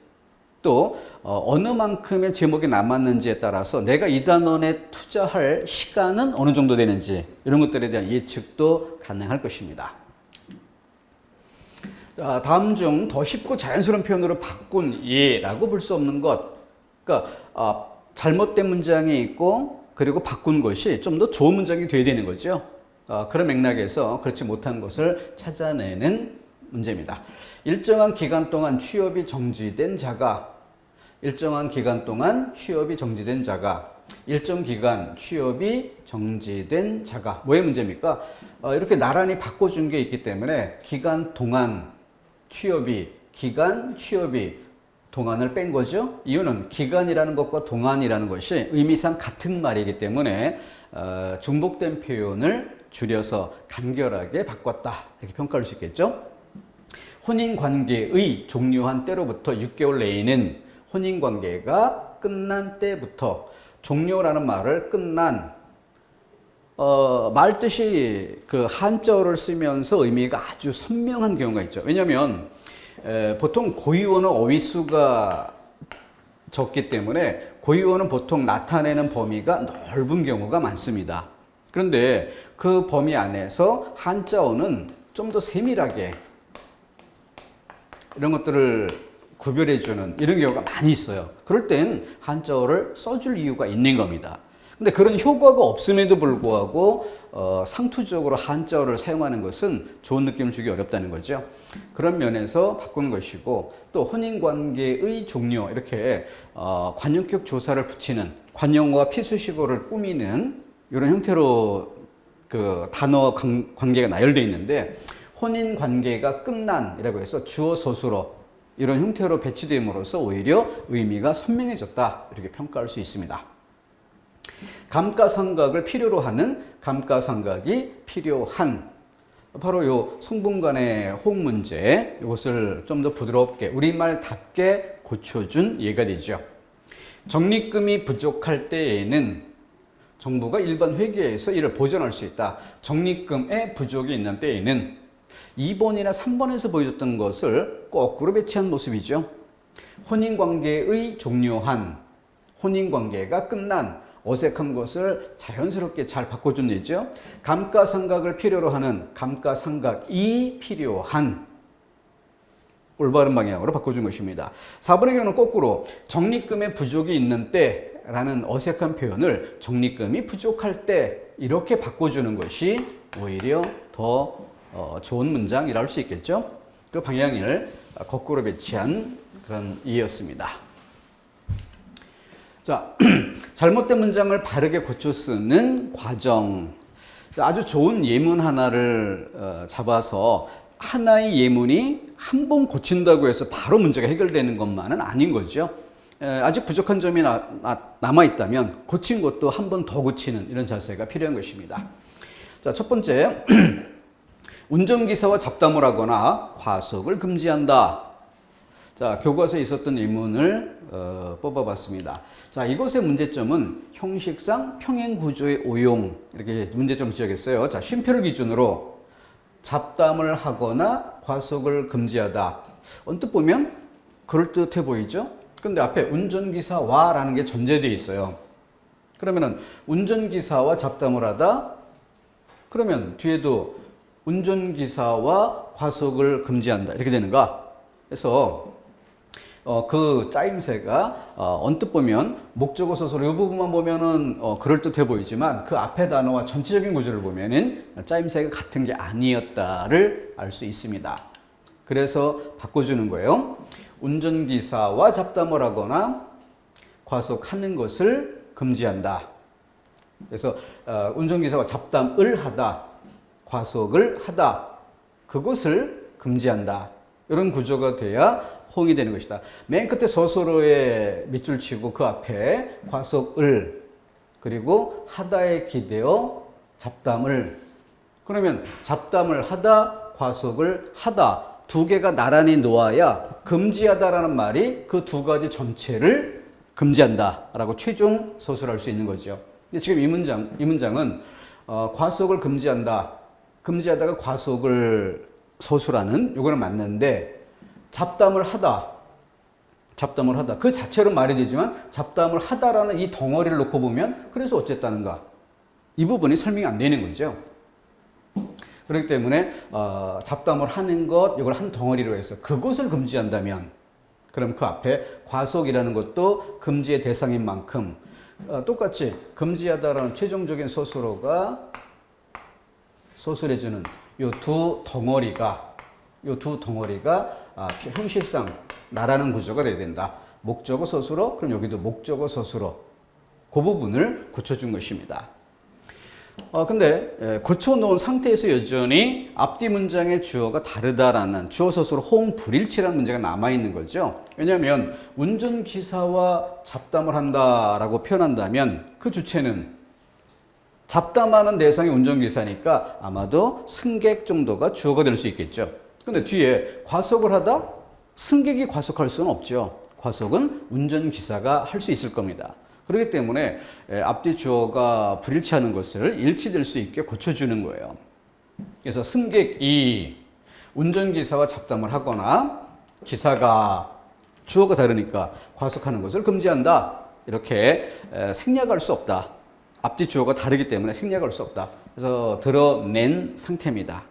또 어느 만큼의 제목이 남았는지에 따라서 내가 이 단원에 투자할 시간은 어느 정도 되는지 이런 것들에 대한 예측도 가능할 것입니다. 자, 다음 중 더 쉽고 자연스러운 표현으로 바꾼 예라고 볼 수 없는 것. 그러니까 잘못된 문장이 있고 그리고 바꾼 것이 좀 더 좋은 문장이 돼야 되는 거죠. 그런 맥락에서 그렇지 못한 것을 찾아내는 문제입니다. 일정한 기간 동안 취업이 정지된 자가, 일정한 기간 동안 취업이 정지된 자가, 일정 기간 취업이 정지된 자가. 뭐의 문제입니까? 이렇게 나란히 바꿔준 게 있기 때문에 기간 동안 취업이, 기간 취업이 동안을 뺀 거죠. 이유는 기간이라는 것과 동안이라는 것이 의미상 같은 말이기 때문에 중복된 표현을 줄여서 간결하게 바꿨다 이렇게 평가할 수 있겠죠. 혼인관계의 종료한 때로부터 6개월 내에는 혼인관계가 끝난 때부터. 종료라는 말을 끝난 말 뜻이 그 한자어를 쓰면서 의미가 아주 선명한 경우가 있죠. 왜냐하면 보통 고유어는 어휘수가 적기 때문에 고유어는 보통 나타내는 범위가 넓은 경우가 많습니다. 그런데 그 범위 안에서 한자어는 좀 더 세밀하게 이런 것들을 구별해주는 이런 경우가 많이 있어요. 그럴 땐 한자어를 써줄 이유가 있는 겁니다. 근데 그런 효과가 없음에도 불구하고 상투적으로 한자어를 사용하는 것은 좋은 느낌을 주기 어렵다는 거죠. 그런 면에서 바꾸는 것이고, 또 혼인관계의 종료 이렇게 관용격 조사를 붙이는 관용어와 피수식어를 꾸미는 이런 형태로 그 단어 관계가 나열되어 있는데, 혼인 관계가 끝난이라고 해서 주어 서술어 이런 형태로 배치됨으로써 오히려 의미가 선명해졌다 이렇게 평가할 수 있습니다. 감가상각을 필요로 하는 감가상각이 필요한 바로 요 성분간의 호응 문제 이것을 좀 더 부드럽게 우리말답게 고쳐준 예가 되죠. 적립금이 부족할 때에는 정부가 일반 회계에서 이를 보전할 수 있다. 적립금의 부족이 있는 때에는 2번이나 3번에서 보여줬던 것을 거꾸로 배치한 모습이죠. 혼인관계의 종료한, 혼인관계가 끝난 어색한 것을 자연스럽게 잘 바꿔준 예죠. 감가상각을 필요로 하는 감가상각이 필요한 올바른 방향으로 바꿔준 것입니다. 4번의 경우는 거꾸로 적립금의 부족이 있는 때라는 어색한 표현을 적립금이 부족할 때 이렇게 바꿔주는 것이 오히려 더 좋은 문장이라 할 수 있겠죠. 그 방향을 거꾸로 배치한 그런 이해였습니다. 자, 잘못된 문장을 바르게 고쳐 쓰는 과정. 아주 좋은 예문 하나를 잡아서 하나의 예문이 한 번 고친다고 해서 바로 문제가 해결되는 것만은 아닌 거죠. 아직 부족한 점이 남아있다면 고친 것도 한 번 더 고치는 이런 자세가 필요한 것입니다. 자, 첫 번째, 운전기사와 잡담을 하거나 과속을 금지한다. 자, 교과서에 있었던 예문을 뽑아봤습니다. 자, 이것의 문제점은 형식상 평행구조의 오용 이렇게 문제점을 지적했어요. 자, 쉼표를 기준으로 잡담을 하거나 과속을 금지하다. 언뜻 보면 그럴듯해 보이죠? 근데 앞에 운전기사와 라는 게 전제되어 있어요. 그러면은 운전기사와 잡담을 하다. 그러면 뒤에도 운전기사와 과속을 금지한다. 이렇게 되는가? 그래서 그 짜임새가 언뜻 보면 목적어 서술어 이 부분만 보면은 그럴듯해 보이지만 그 앞에 단어와 전체적인 구조를 보면은 짜임새가 같은 게 아니었다를 알 수 있습니다. 그래서 바꿔주는 거예요. 운전기사와 잡담을 하거나 과속하는 것을 금지한다. 그래서 운전기사와 잡담을 하다, 과속을 하다, 그것을 금지한다. 이런 구조가 돼야 호응이 되는 것이다. 맨 끝에 서술어에 밑줄 치고 그 앞에 과속을 그리고 하다에 기대어 잡담을 그러면 잡담을 하다, 과속을 하다 두 개가 나란히 놓아야 금지하다라는 말이 그 두 가지 전체를 금지한다라고 최종 서술할 수 있는 거죠. 근데 지금 이 문장은 과속을 금지한다, 금지하다가 과속을 서술하는 요거는 맞는데 잡담을 하다 그 자체로 말이 되지만 잡담을 하다라는 이 덩어리를 놓고 보면 그래서 어쨌다는가 이 부분이 설명이 안 되는 거죠. 그렇기 때문에 잡담을 하는 것 이걸 한 덩어리로 해서 그것을 금지한다면 그럼 그 앞에 과속이라는 것도 금지의 대상인 만큼 똑같이 금지하다라는 최종적인 서술어가 서술해주는 이 두 덩어리가 형식상 나라는 구조가 돼야 된다. 목적어 서술어, 그럼 여기도 목적어 서술어. 그 부분을 고쳐준 것입니다. 근데 고쳐놓은 상태에서 여전히 앞뒤 문장의 주어가 다르다라는 주어 서술어 호응 불일치라는 문제가 남아있는 거죠. 왜냐하면 운전기사와 잡담을 한다라고 표현한다면 그 주체는 잡담하는 대상이 운전기사니까 아마도 승객 정도가 주어가 될 수 있겠죠. 근데 뒤에 과속을 하다 승객이 과속할 수는 없죠. 과속은 운전기사가 할 수 있을 겁니다. 그렇기 때문에 앞뒤 주어가 불일치하는 것을 일치될 수 있게 고쳐주는 거예요. 그래서 승객이 운전기사와 잡담을 하거나 기사가 주어가 다르니까 과속하는 것을 금지한다. 이렇게 생략할 수 없다. 앞뒤 주어가 다르기 때문에 생략할 수 없다. 그래서 드러낸 상태입니다.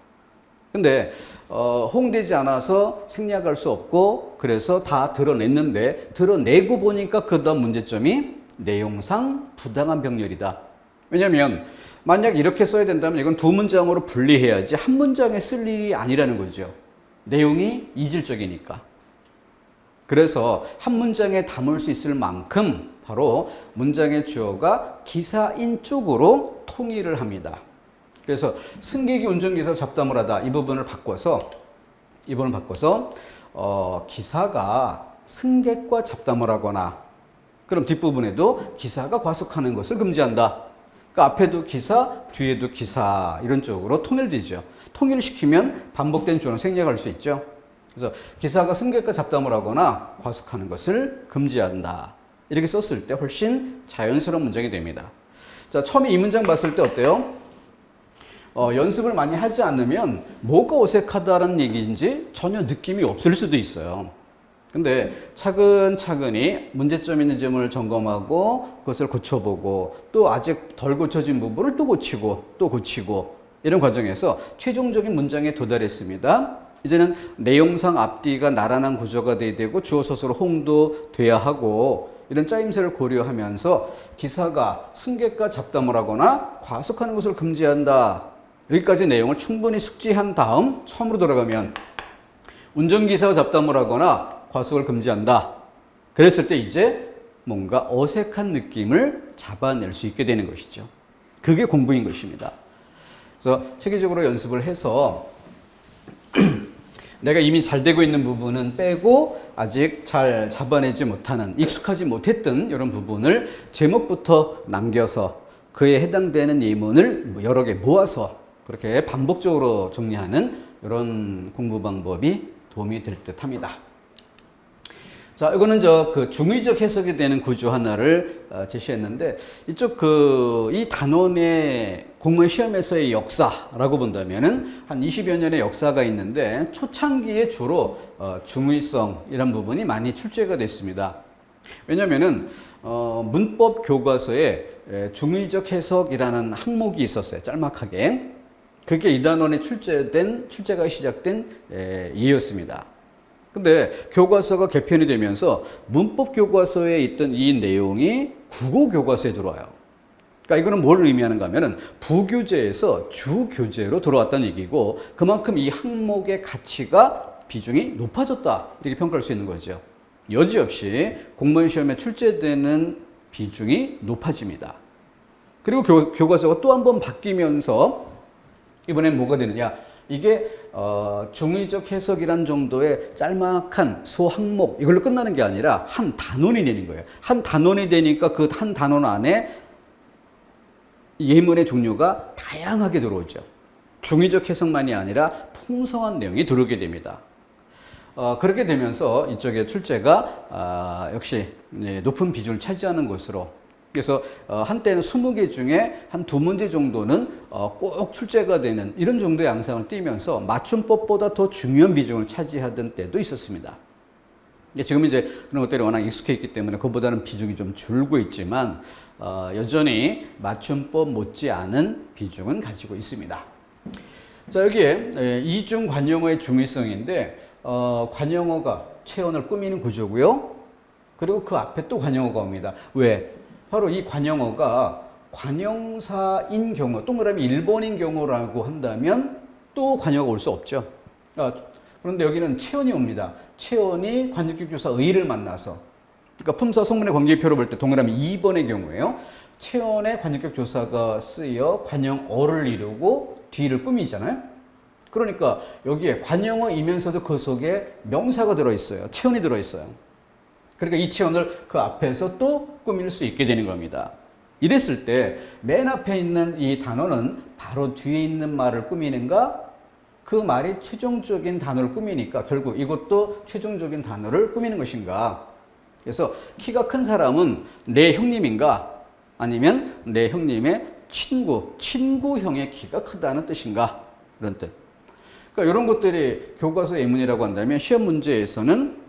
근데 호응되지 않아서 생략할 수 없고 그래서 다 드러냈는데 드러내고 보니까 그 다음 문제점이 내용상 부당한 병렬이다. 왜냐하면 만약 이렇게 써야 된다면 이건 두 문장으로 분리해야지 한 문장에 쓸 일이 아니라는 거죠. 내용이 이질적이니까. 그래서 한 문장에 담을 수 있을 만큼 바로 문장의 주어가 기사인 쪽으로 통일을 합니다. 그래서 승객이 운전기사 잡담을 하다 이 부분을 바꿔서 기사가 승객과 잡담을 하거나 그럼 뒷부분에도 기사가 과속하는 것을 금지한다. 그러니까 앞에도 기사, 뒤에도 기사 이런 쪽으로 통일되죠. 통일시키면 반복된 주어는 생략할 수 있죠. 그래서 기사가 승객과 잡담을 하거나 과속하는 것을 금지한다. 이렇게 썼을 때 훨씬 자연스러운 문장이 됩니다. 자, 처음에 이 문장 봤을 때 어때요? 연습을 많이 하지 않으면 뭐가 어색하다는 얘기인지 전혀 느낌이 없을 수도 있어요. 근데 차근차근히 문제점 있는 점을 점검하고 그것을 고쳐보고 또 아직 덜 고쳐진 부분을 또 고치고 이런 과정에서 최종적인 문장에 도달했습니다. 이제는 내용상 앞뒤가 나란한 구조가 돼야 되고 주어 서술 호응도 돼야 하고 이런 짜임새를 고려하면서 기사가 승객과 잡담을 하거나 과속하는 것을 금지한다. 여기까지 내용을 충분히 숙지한 다음 처음으로 돌아가면 운전기사와 잡담을 하거나 과속을 금지한다. 그랬을 때 이제 뭔가 어색한 느낌을 잡아낼 수 있게 되는 것이죠. 그게 공부인 것입니다. 그래서 체계적으로 연습을 해서 내가 이미 잘 되고 있는 부분은 빼고 아직 잘 잡아내지 못하는 익숙하지 못했던 이런 부분을 제목부터 남겨서 그에 해당되는 예문을 여러 개 모아서 그렇게 반복적으로 정리하는 이런 공부 방법이 도움이 될 듯 합니다. 자, 이거는 그 중의적 해석이 되는 구조 하나를 제시했는데 이쪽 이 단원의 공무원 시험에서의 역사라고 본다면은 한 20여 년의 역사가 있는데 초창기에 주로 중의성 이런 부분이 많이 출제가 됐습니다. 왜냐면은 문법 교과서에 중의적 해석이라는 항목이 있었어요. 짤막하게. 그게 이 단원에 출제가 시작된 예였습니다. 근데 교과서가 개편이 되면서 문법 교과서에 있던 이 내용이 국어 교과서에 들어와요. 그러니까 이거는 뭘 의미하는가 하면은 부교재에서 주교재로 들어왔다는 얘기고 그만큼 이 항목의 가치가 비중이 높아졌다. 이렇게 평가할 수 있는 거죠. 여지없이 공무원 시험에 출제되는 비중이 높아집니다. 그리고 교과서가 또 한 번 바뀌면서 이번엔 뭐가 되느냐? 이게 중의적 해석이란 정도의 짤막한 소항목 이걸로 끝나는 게 아니라 한 단원이 되는 거예요. 한 단원이 되니까 그 한 단원 안에 예문의 종류가 다양하게 들어오죠. 중의적 해석만이 아니라 풍성한 내용이 들어오게 됩니다. 그렇게 되면서 이쪽에 출제가 역시 높은 비중을 차지하는 것으로 그래서 한때는 20개 중에 한 2문제 정도는 꼭 출제가 되는 이런 정도의 양상을 띠면서 맞춤법보다 더 중요한 비중을 차지하던 때도 있었습니다. 지금 이제 그런 것들이 워낙 익숙해 있기 때문에 그보다는 비중이 좀 줄고 있지만 여전히 맞춤법 못지않은 비중은 가지고 있습니다. 자, 여기에 이중 관용어의 중의성인데 관용어가 체언을 꾸미는 구조고요. 그리고 그 앞에 또 관용어가 옵니다. 왜? 바로 이 관용어가 관용사인 경우, 동그라미 1번인 경우라고 한다면 또 관용어가 올 수 없죠. 그런데 여기는 체언이 옵니다. 체언이 관용격 조사 의를 만나서 그러니까 품사 성문의 관계표를 볼 때 동그라미 2번의 경우에요. 체언의 관용격 조사가 쓰여 관용어를 이루고 뒤를 꾸미잖아요. 그러니까 여기에 관용어이면서도 그 속에 명사가 들어있어요. 체언이 들어있어요. 그러니까 이 체언을 그 앞에서 또 꾸밀 수 있게 되는 겁니다. 이랬을 때 맨 앞에 있는 이 단어는 바로 뒤에 있는 말을 꾸미는가? 그 말이 최종적인 단어를 꾸미니까 결국 이것도 최종적인 단어를 꾸미는 것인가? 그래서 키가 큰 사람은 내 형님인가? 아니면 내 형님의 친구형의 키가 크다는 뜻인가? 이런 뜻. 그러니까 이런 것들이 교과서 예문이라고 한다면 시험 문제에서는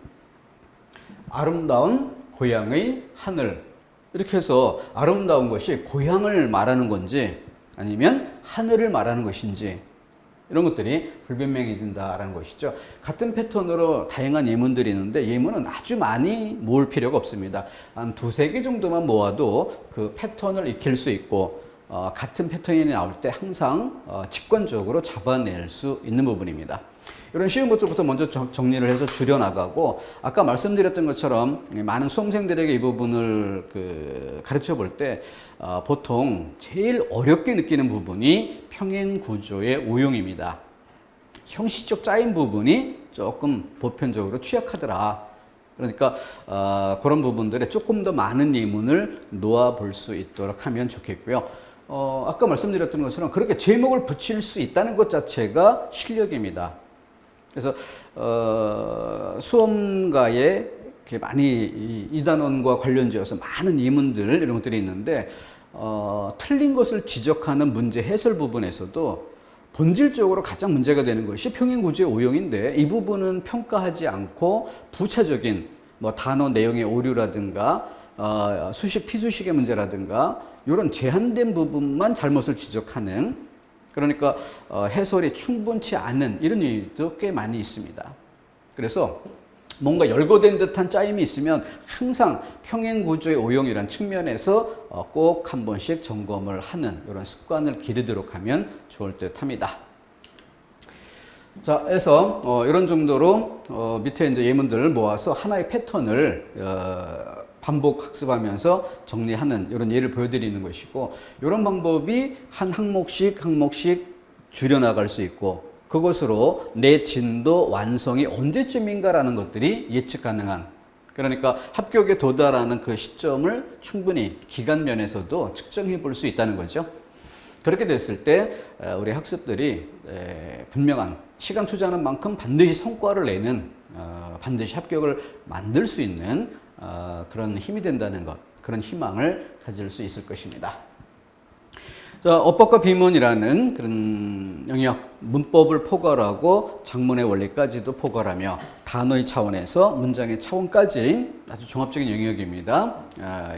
아름다운 고향의 하늘 이렇게 해서 아름다운 것이 고향을 말하는 건지 아니면 하늘을 말하는 것인지 이런 것들이 불분명해진다라는 것이죠. 같은 패턴으로 다양한 예문들이 있는데 예문은 아주 많이 모을 필요가 없습니다. 한 2-3개 정도만 모아도 그 패턴을 익힐 수 있고 같은 패턴이 나올 때 항상 직관적으로 잡아낼 수 있는 부분입니다. 이런 쉬운 것들부터 먼저 정리를 해서 줄여나가고 아까 말씀드렸던 것처럼 많은 수험생들에게 이 부분을 가르쳐 볼 때 보통 제일 어렵게 느끼는 부분이 평행구조의 오용입니다. 형식적 짜인 부분이 조금 보편적으로 취약하더라. 그러니까 그런 부분들에 조금 더 많은 예문을 놓아볼 수 있도록 하면 좋겠고요. 아까 말씀드렸던 것처럼 그렇게 제목을 붙일 수 있다는 것 자체가 실력입니다. 그래서 수험가에 이렇게 많이 이 단원과 관련지어서 많은 예문들 이런 것들이 있는데 틀린 것을 지적하는 문제 해설 부분에서도 본질적으로 가장 문제가 되는 것이 평행구조의 오용인데 이 부분은 평가하지 않고 부차적인 뭐 단어 내용의 오류라든가 수식 피수식의 문제라든가 이런 제한된 부분만 잘못을 지적하는, 그러니까 해설이 충분치 않은 이런 일도 꽤 많이 있습니다. 그래서 뭔가 열거된 듯한 짜임이 있으면 항상 평행구조의 오용이라는 측면에서 꼭 한 번씩 점검을 하는 이런 습관을 기르도록 하면 좋을 듯 합니다. 자, 그래서 이런 정도로 밑에 이제 예문들을 모아서 하나의 패턴을 반복 학습하면서 정리하는 이런 예를 보여드리는 것이고, 이런 방법이 한 항목씩 줄여나갈 수 있고, 그것으로 내 진도 완성이 언제쯤인가라는 것들이 예측 가능한, 그러니까 합격에 도달하는 그 시점을 충분히 기간 면에서도 측정해 볼 수 있다는 거죠. 그렇게 됐을 때 우리 학습들이 분명한 시간 투자하는 만큼 반드시 성과를 내는, 반드시 합격을 만들 수 있는 그런 힘이 된다는 것, 그런 희망을 가질 수 있을 것입니다. 자, 어법과 비문이라는 그런 영역, 문법을 포괄하고 작문의 원리까지도 포괄하며 단어의 차원에서 문장의 차원까지 아주 종합적인 영역입니다.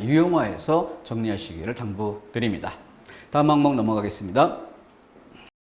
유용화해서 정리하시기를 당부드립니다. 다음 항목 넘어가겠습니다.